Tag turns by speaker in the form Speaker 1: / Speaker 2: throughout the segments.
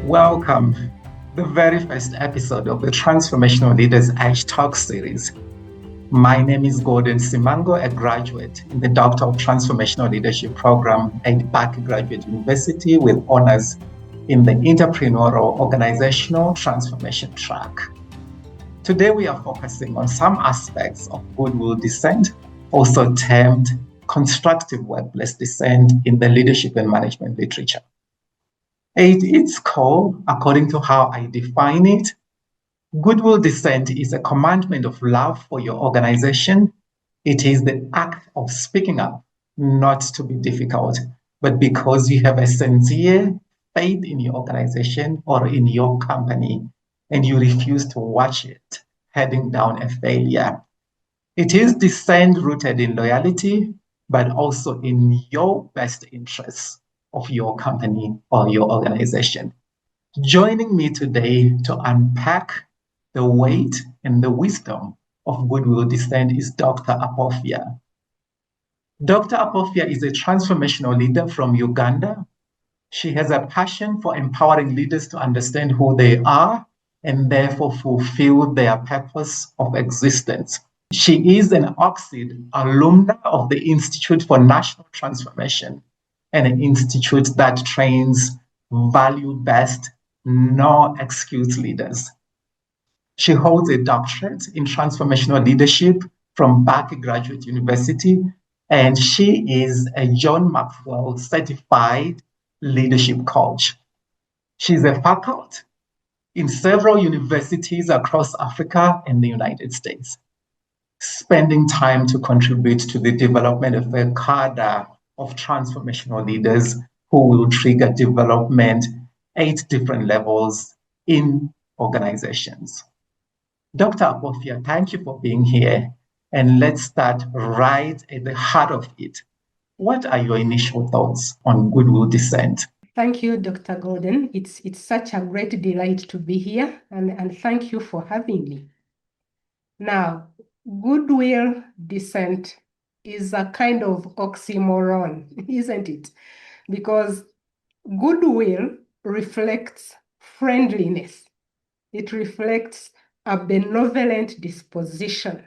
Speaker 1: Welcome, the very first episode of the Transformational Leaders Edge talk series. My name is Gorden Simango, a graduate in the Doctor of Transformational Leadership program at Back Graduate University with honors in the Entrepreneurial Organizational Transformation track. Today we are focusing on some aspects of Goodwill Dissent, also termed Constructive Workplace Dissent in the leadership and management literature. At its core, according to how I define it, Goodwill Dissent is a commandment of love for your organization. It is the act of speaking up, not to be difficult, but because you have a sincere faith in your organization or in your company, and you refuse to watch it heading down a failure. It is dissent rooted in loyalty, but also in your best interests of your company or your organization. Joining me today to unpack the weight and the wisdom of Goodwill Dissent is Dr. Apophia. Dr. Apophia is a transformational leader from Uganda. She has a passion for empowering leaders to understand who they are and therefore fulfill their purpose of existence. She is an Oxford alumna of the Institute for National Transformation, an institute that trains value-based, no-excuse leaders. She holds a doctorate in transformational leadership from Back Graduate University, and she is a John Maxwell certified leadership coach. She's a faculty in several universities across Africa and the United States, spending time to contribute to the development of a cadre of transformational leaders who will trigger development at different levels in organizations. Dr. Apophia, thank you for being here. And let's start right at the heart of it. What are your initial thoughts on Goodwill Dissent?
Speaker 2: Thank you, Dr. Gorden. It's such a great delight to be here, and thank you for having me. Now, Goodwill Dissent is a kind of oxymoron, isn't it? Because goodwill reflects friendliness. It reflects a benevolent disposition.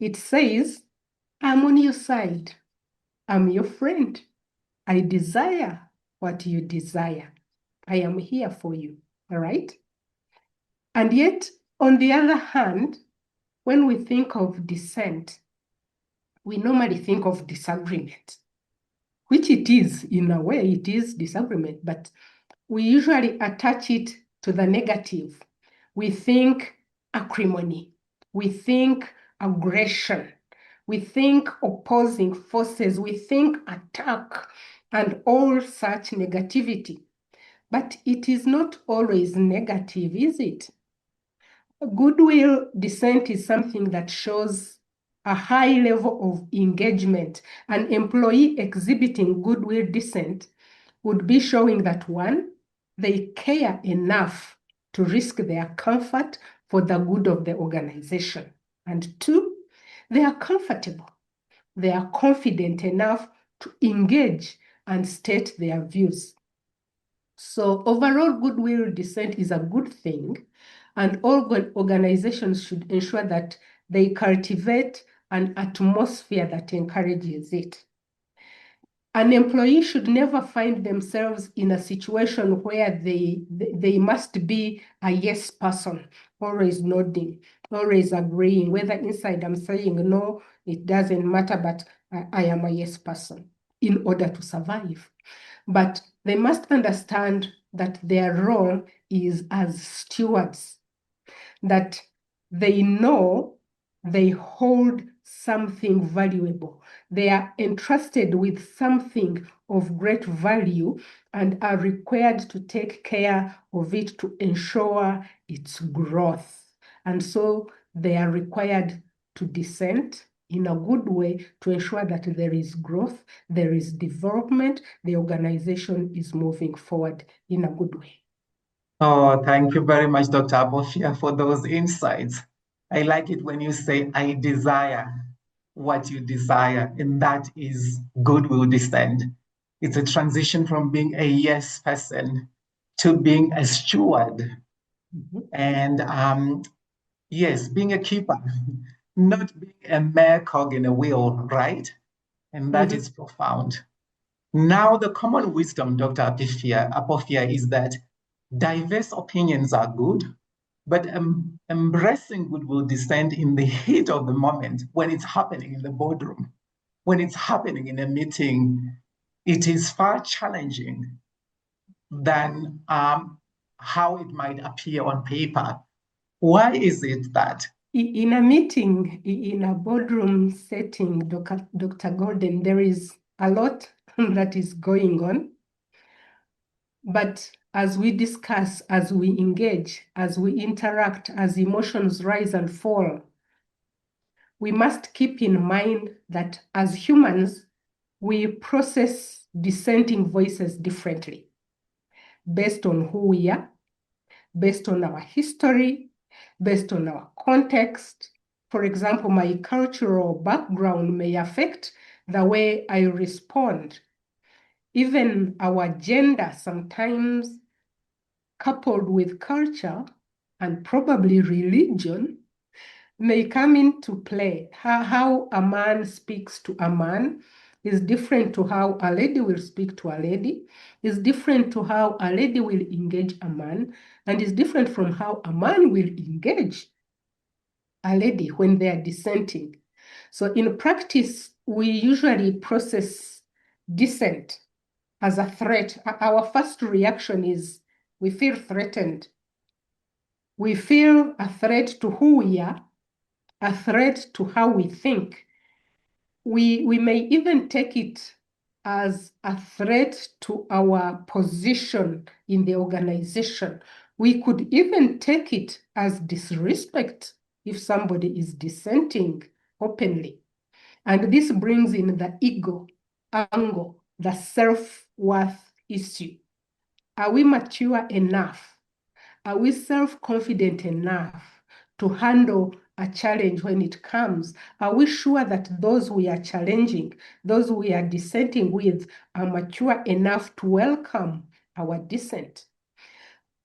Speaker 2: It says, I'm on your side. I'm your friend. I desire what you desire. I am here for you, all right? And yet, on the other hand, when we think of dissent, we normally think of disagreement, which it is, in a way, it is disagreement, but we usually attach it to the negative. We think acrimony, we think aggression, we think opposing forces, we think attack, and all such negativity. But it is not always negative, is it? Goodwill dissent is something that shows a high level of engagement. An employee exhibiting goodwill dissent would be showing that, one, they care enough to risk their comfort for the good of the organization. And two, they are comfortable. They are confident enough to engage and state their views. So overall, goodwill dissent is a good thing, and all organizations should ensure that they cultivate an atmosphere that encourages it. An employee should never find themselves in a situation where they must be a yes person, always nodding, always agreeing, whether inside I'm saying, no, it doesn't matter, but I am a yes person in order to survive. But they must understand that their role is as stewards, that they know they hold something valuable. They are entrusted with something of great value and are required to take care of it to ensure its growth. And so they are required to dissent in a good way to ensure that there is growth, there is development, the organization is moving forward in a good way.
Speaker 1: Oh, thank you very much, Dr. Apophia, for those insights. I like it when you say, I desire what you desire, and that is Goodwill Dissent. It's a transition from being a yes person to being a steward.
Speaker 2: Mhm.
Speaker 1: And yes, being a keeper, not being a mere cog in a wheel, right? And that is profound. Now, the common wisdom, Dr. Apophia, is that diverse opinions are good, but embracing goodwill dissent in the heat of the moment, when it's happening in the boardroom, when it's happening in a meeting, it is far challenging than how it might appear on paper. Why is it that?
Speaker 2: In a meeting, in a boardroom setting, Dr. Gorden, there is a lot that is going on. But as we discuss, as we engage, as we interact, as emotions rise and fall, we must keep in mind that as humans, we process dissenting voices differently based on who we are, based on our history, based on our context. For example, my cultural background may affect the way I respond. Even our gender, sometimes coupled with culture and probably religion, may come into play. How a man speaks to a man is different to how a lady will speak to a lady, is different to how a lady will engage a man, and is different from how a man will engage a lady when they are dissenting. So in practice, we usually process dissent as a threat. Our first reaction is we feel threatened. We feel a threat to who we are, a threat to how we think. We may even take it as a threat to our position in the organization. We could even take it as disrespect if somebody is dissenting openly. And this brings in the ego angle, the self-worth issue. Are we mature enough? Are we self-confident enough to handle a challenge when it comes? Are we sure that those we are challenging, those we are dissenting with, are mature enough to welcome our dissent?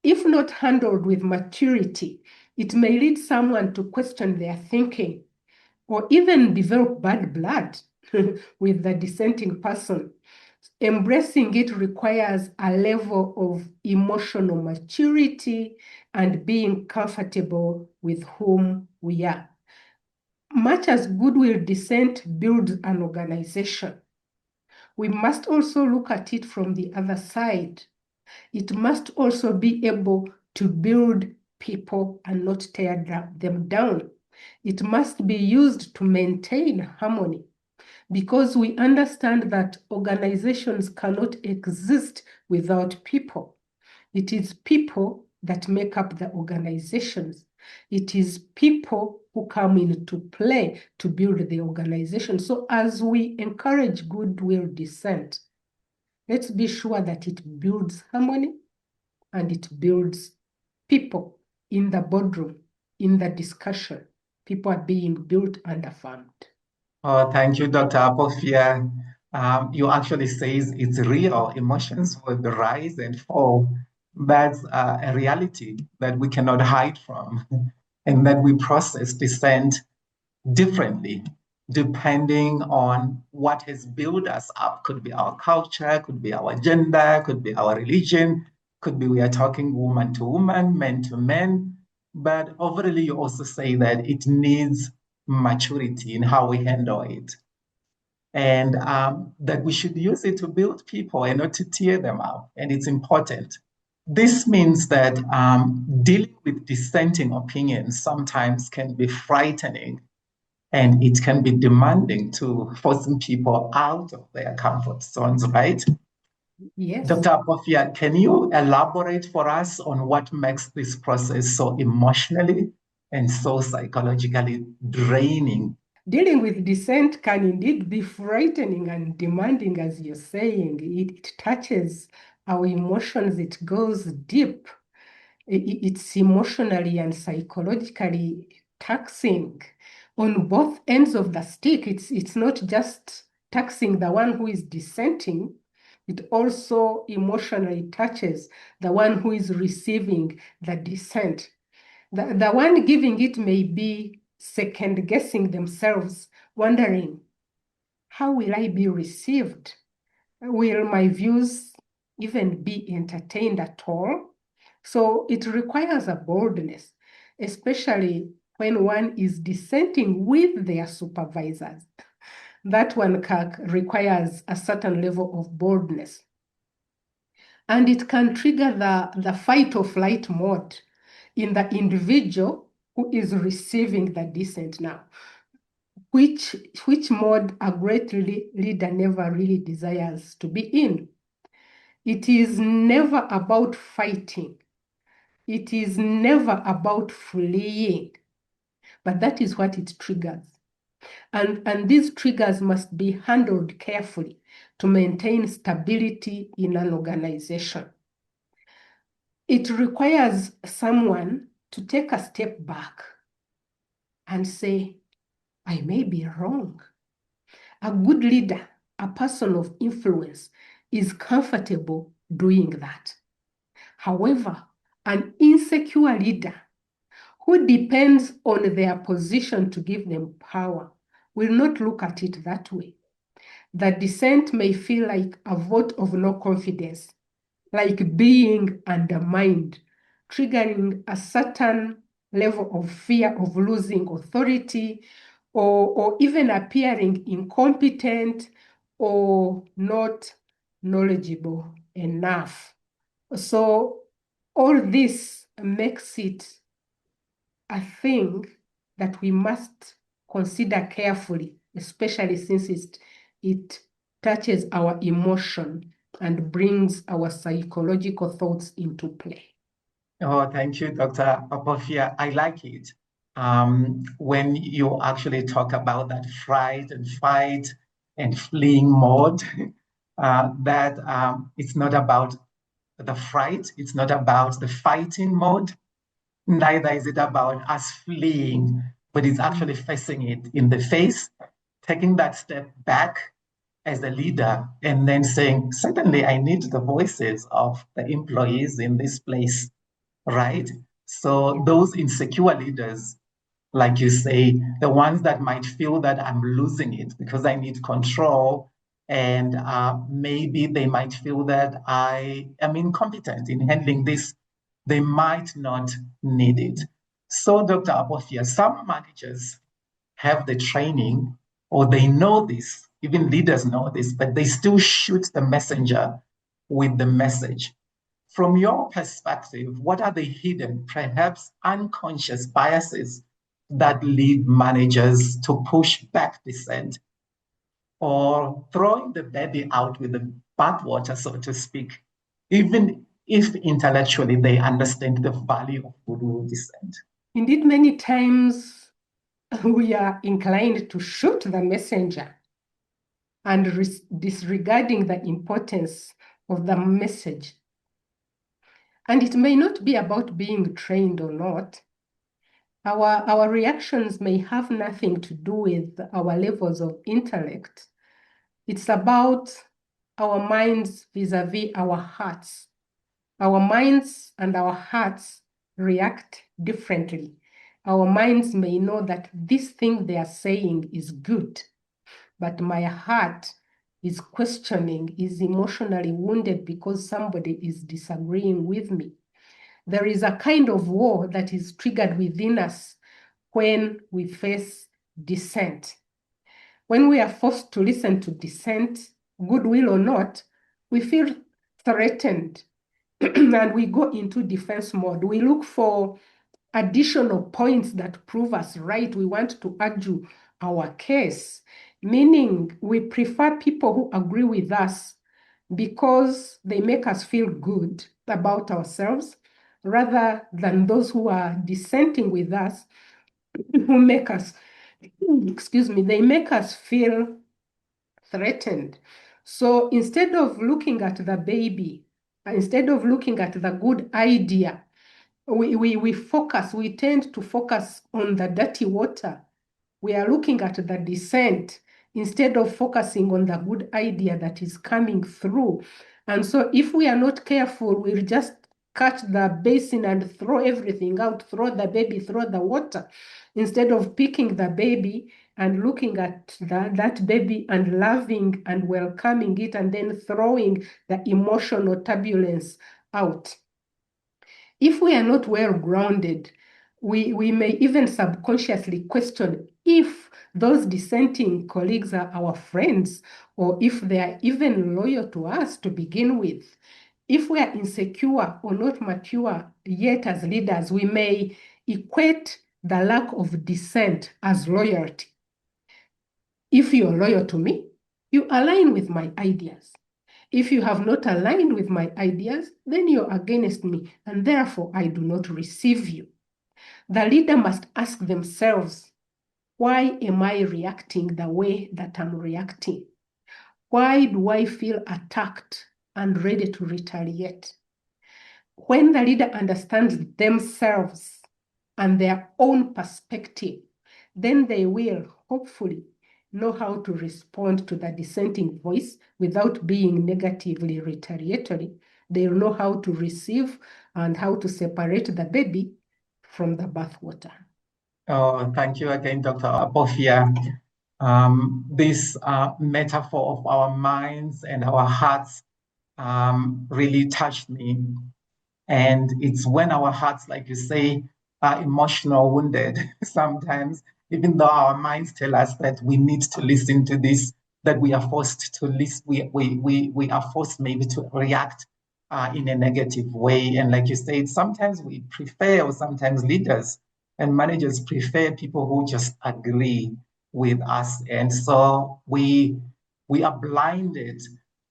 Speaker 2: If not handled with maturity, it may lead someone to question their thinking or even develop bad blood with the dissenting person. Embracing it requires a level of emotional maturity and being comfortable with whom we are. Much as Goodwill Dissent builds an organization, we must also look at it from the other side. It must also be able to build people and not tear them down. It must be used to maintain harmony, because we understand that organizations cannot exist without people. It is people that make up the organizations. It is people who come into play to build the organization. So as we encourage goodwill dissent, let's be sure that it builds harmony and it builds people in the boardroom, in the discussion. People are being built and affirmed.
Speaker 1: Oh, thank you, Dr. Apophia. You actually says it's real. Emotions will rise and fall. That's a reality that we cannot hide from, and that we process dissent differently depending on what has built us up. Could be our culture, could be our gender, could be our religion, could be we are talking woman to woman, men to men. But overall, you also say that it needs maturity in how we handle it, and that we should use it to build people and not to tear them up. And it's important. This means that dealing with dissenting opinions sometimes can be frightening, and it can be demanding to forcing people out of their comfort zones, right?
Speaker 2: Yes.
Speaker 1: Dr. Apophia, can you elaborate for us on what makes this process so emotionally and so psychologically draining?
Speaker 2: Dealing with dissent can indeed be frightening and demanding, as you're saying. It touches our emotions, it goes deep. It's emotionally and psychologically taxing on both ends of the stick. It's not just taxing the one who is dissenting, it also emotionally touches the one who is receiving the dissent. The one giving it may be second guessing themselves, wondering, how will I be received? Will my views even be entertained at all? So it requires a boldness, especially when one is dissenting with their supervisors. That one requires a certain level of boldness. And it can trigger the fight or flight mode in the individual who is receiving the dissent now, which mode a great leader never really desires to be in. It is never about fighting. It is never about fleeing, but that is what it triggers. And these triggers must be handled carefully to maintain stability in an organization. It requires someone to take a step back and say, I may be wrong. A good leader, a person of influence, is comfortable doing that. However, an insecure leader who depends on their position to give them power will not look at it that way. The dissent may feel like a vote of no confidence, like being undermined, triggering a certain level of fear of losing authority, or even appearing incompetent or not knowledgeable enough. So all this makes it a thing that we must consider carefully, especially since it touches our emotion and brings our psychological thoughts into play.
Speaker 1: Oh, thank you, Dr. Apophia. I like it. When you actually talk about that fright and fight and fleeing mode, that it's not about the fright, it's not about the fighting mode, neither is it about us fleeing, but it's actually facing it in the face, taking that step back as a leader, and then saying, certainly I need the voices of the employees in this place, right? So those insecure leaders, like you say, the ones that might feel that I'm losing it because I need control, and maybe they might feel that I am incompetent in handling this, they might not need it. So, Dr. Apophia, some managers have the training or they know this, even leaders know this, but they still shoot the messenger with the message. From your perspective, what are the hidden, perhaps unconscious biases that lead managers to push back dissent or throwing the baby out with the bathwater, so to speak, even if intellectually they understand the value of goodwill dissent?
Speaker 2: Indeed, many times we are inclined to shoot the messenger and disregarding the importance of the message. And it may not be about being trained or not. Our reactions may have nothing to do with our levels of intellect. It's about our minds vis-a-vis our hearts. Our minds and our hearts react differently. Our minds may know that this thing they are saying is good, but my heart is questioning, is emotionally wounded because somebody is disagreeing with me. There is a kind of war that is triggered within us when we face dissent. When we are forced to listen to dissent, goodwill or not, we feel threatened and we go into defense mode. We look for additional points that prove us right. We want to argue our case, meaning we prefer people who agree with us because they make us feel good about ourselves rather than those who are dissenting with us who make us, they make us feel threatened. So instead of looking at the baby, instead of looking at the good idea, we tend to focus on the dirty water. We are looking at the dissent instead of focusing on the good idea that is coming through. And so if we are not careful, we'll just catch the basin and throw everything out, throw the baby, throw the water, instead of picking the baby and looking at that baby and loving and welcoming it, and then throwing the emotional turbulence out. If we are not well grounded, we may even subconsciously question if those dissenting colleagues are our friends, or if they are even loyal to us to begin with. If we are insecure or not mature yet as leaders, we may equate the lack of dissent as loyalty. If you're loyal to me, you align with my ideas. If you have not aligned with my ideas, then you're against me, and therefore I do not receive you. The leader must ask themselves, why am I reacting the way that I'm reacting? Why do I feel attacked and ready to retaliate? When the leader understands themselves and their own perspective, then they will hopefully know how to respond to the dissenting voice without being negatively retaliatory. They'll know how to receive and how to separate the baby from the bathwater.
Speaker 1: Oh, thank you again, Dr. Apophia. This metaphor of our minds and our hearts really touched me. And it's when our hearts, like you say, are emotional wounded sometimes, even though our minds tell us that we need to listen to this, that we are forced to listen, we are forced maybe to react in a negative way. And like you said, sometimes we prefer, or sometimes leaders and managers prefer people who just agree with us. And so we are blinded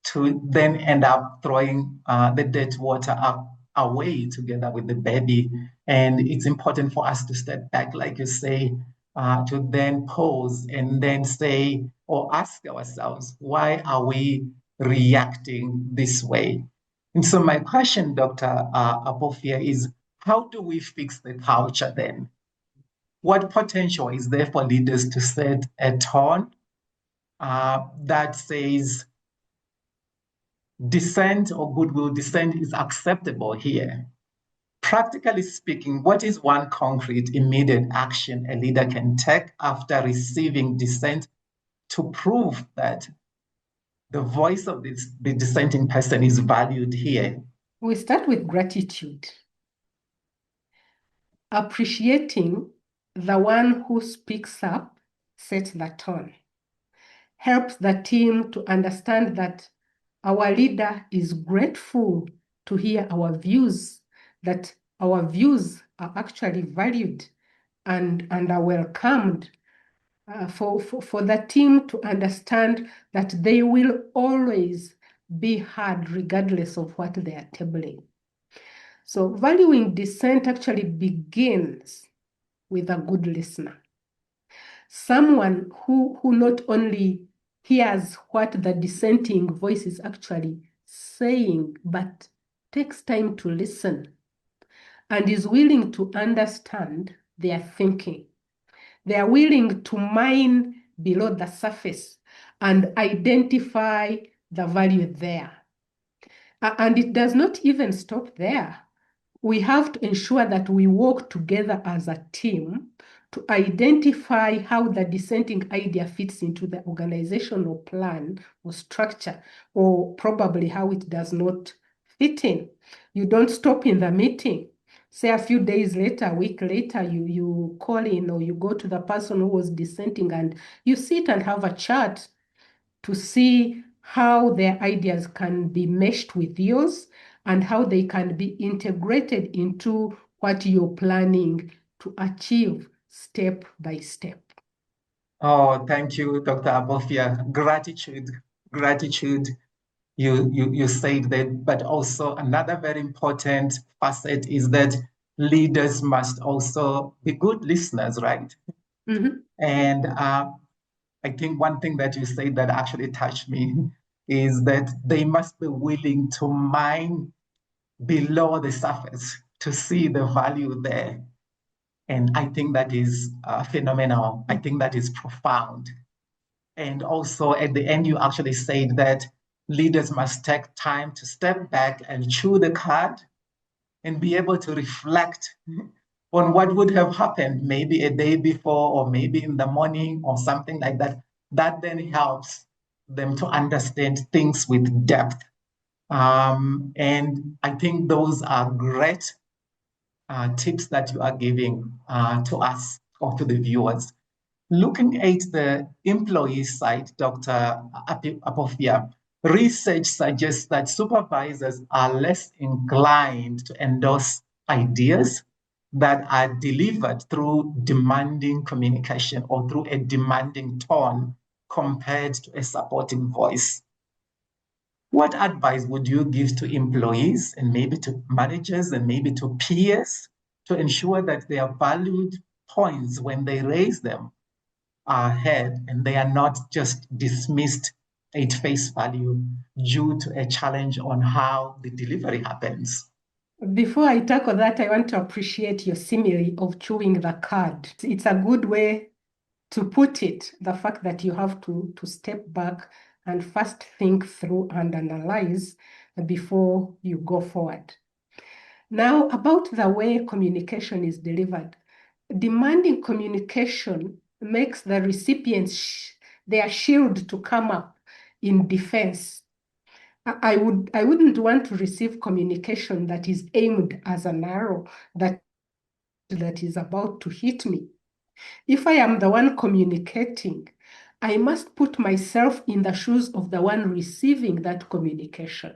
Speaker 1: to then end up throwing the dirty water away together with the baby. And it's important for us to step back, like you say, to then pause and then say or ask ourselves, why are we reacting this way? And so my question, Dr. Apophia, is how do we fix the culture then? What potential is there for leaders to set a tone that says dissent or goodwill dissent is acceptable here? Practically speaking, what is one concrete, immediate action a leader can take after receiving dissent to prove that the voice of the dissenting person is valued here?
Speaker 2: We start with gratitude. Appreciating the one who speaks up sets the tone. Helps the team to understand that our leader is grateful to hear our views, that our views are actually valued and are welcomed, for the team to understand that they will always be heard regardless of what they are tabling. So valuing dissent actually begins with a good listener. Someone who not only hears what the dissenting voice is actually saying, but takes time to listen and is willing to understand their thinking. They are willing to mine below the surface and identify the value there. And it does not even stop there. We have to ensure that we work together as a team to identify how the dissenting idea fits into the organizational plan or structure, or probably how it does not fit in. You don't stop in the meeting. Say a few days later, a week later, you call in or you go to the person who was dissenting and you sit and have a chat to see how their ideas can be meshed with yours and how they can be integrated into what you're planning to achieve step by step.
Speaker 1: Oh, thank you, Dr. Apophia. Gratitude. You said that, but also another very important facet is that leaders must also be good listeners, right?
Speaker 2: Mm-hmm.
Speaker 1: And I think one thing that you said that actually touched me is that they must be willing to mine below the surface to see the value there. And I think that is phenomenal. I think that is profound. And also at the end, you actually said that leaders must take time to step back and chew the cud and be able to reflect on what would have happened maybe a day before or maybe in the morning or something like that. That then helps them to understand things with depth. And I think those are great tips that you are giving to us or to the viewers. Looking at the employee side, Dr. Apophia, research suggests that supervisors are less inclined to endorse ideas that are delivered through demanding communication or through a demanding tone compared to a supporting voice. What advice would you give to employees and maybe to managers and maybe to peers to ensure that their valued points, when they raise them, are heard and they are not just dismissed at face value due to a challenge on how the delivery happens?
Speaker 2: Before I tackle that, I want to appreciate your simile of chewing the cud. It's a good way to put it, the fact that you have to step back and first think through and analyze before you go forward. Now, about the way communication is delivered, demanding communication makes the recipients their shield to come up in defense. I wouldn't want to receive communication that is aimed as an arrow that is about to hit me. If I am the one communicating, I must put myself in the shoes of the one receiving that communication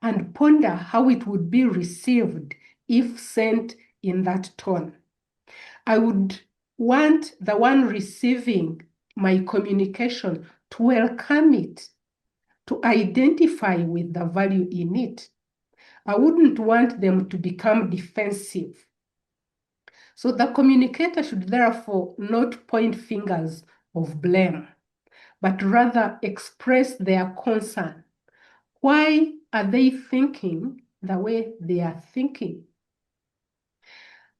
Speaker 2: and ponder how it would be received if sent in that tone. I would want the one receiving my communication to welcome it, to identify with the value in it. I wouldn't want them to become defensive. So the communicator should therefore not point fingers of blame, but rather express their concern. Why are they thinking the way they are thinking?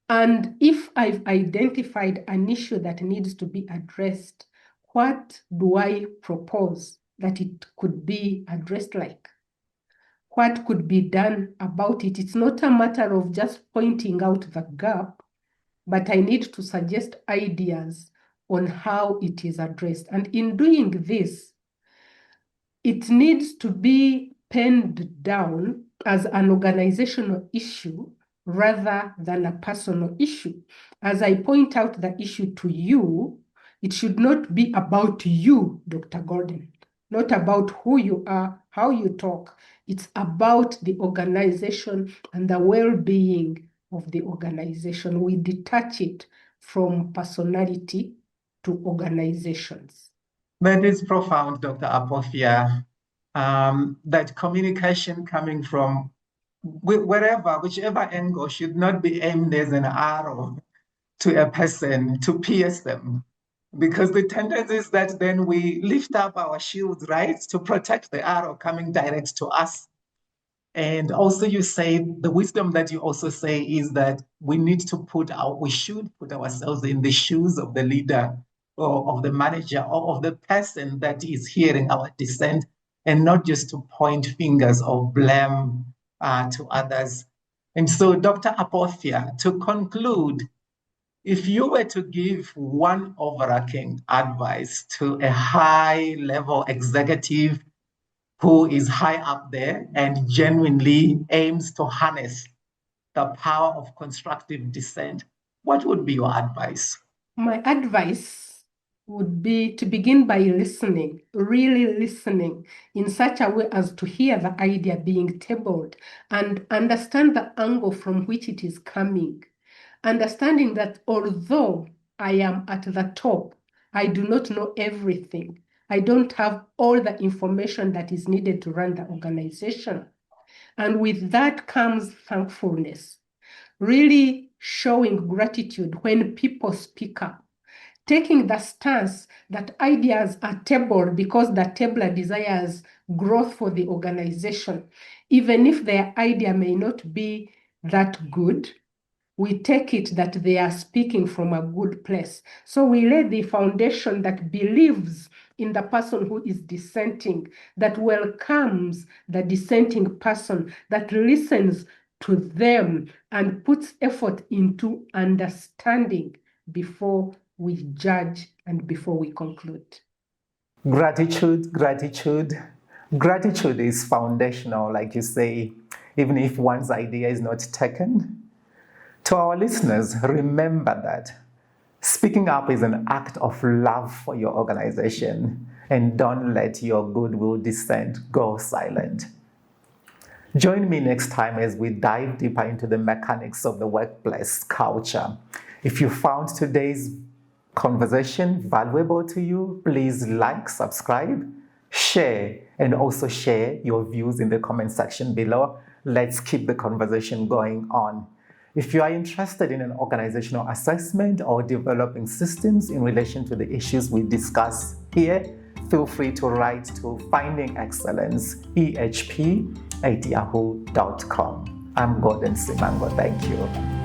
Speaker 2: And if I've identified an issue that needs to be addressed, what do I propose that it could be addressed like? What could be done about it? It's not a matter of just pointing out the gap, but I need to suggest ideas on how it is addressed. And in doing this, it needs to be penned down as an organizational issue rather than a personal issue. As I point out the issue to you, it should not be about you, Dr. Gorden, not about who you are, how you talk. It's about the organization and the well-being of the organization. We detach it from personality to organizations.
Speaker 1: That is profound, Dr. Apophia. That communication coming from wherever, whichever angle, should not be aimed as an arrow to a person to pierce them. Because the tendency is that then we lift up our shields, right, to protect the arrow coming direct to us. And also you say, the wisdom that you also say is that we should put ourselves in the shoes of the leader or of the manager or of the person that is hearing our dissent, and not just to point fingers of blame to others. And so, Dr. Apophia, to conclude, if you were to give one overarching advice to a high-level executive who is high up there and genuinely aims to harness the power of constructive dissent, what would be your advice?
Speaker 2: My advice would be to begin by listening, really listening in such a way as to hear the idea being tabled and understand the angle from which it is coming. Understanding that although I am at the top, I do not know everything. I don't have all the information that is needed to run the organization. And with that comes thankfulness, really showing gratitude when people speak up, taking the stance that ideas are tabled because the tabler desires growth for the organization. Even if their idea may not be that good, we take it that they are speaking from a good place. So we lay the foundation that believes in the person who is dissenting, that welcomes the dissenting person, that listens to them and puts effort into understanding before we judge and before we conclude.
Speaker 1: Gratitude, gratitude. Gratitude is foundational, like you say, even if one's idea is not taken. To our listeners, remember that speaking up is an act of love for your organization, and don't let your goodwill dissent go silent. Join me next time as we dive deeper into the mechanics of the workplace culture. If you found today's conversation valuable to you, please like, subscribe, share, and also share your views in the comment section below. Let's keep the conversation going on. If you are interested in an organizational assessment or developing systems in relation to the issues we discuss here, feel free to write to findingexcellence@yahoo.com. I'm Gorden Simango. Thank you.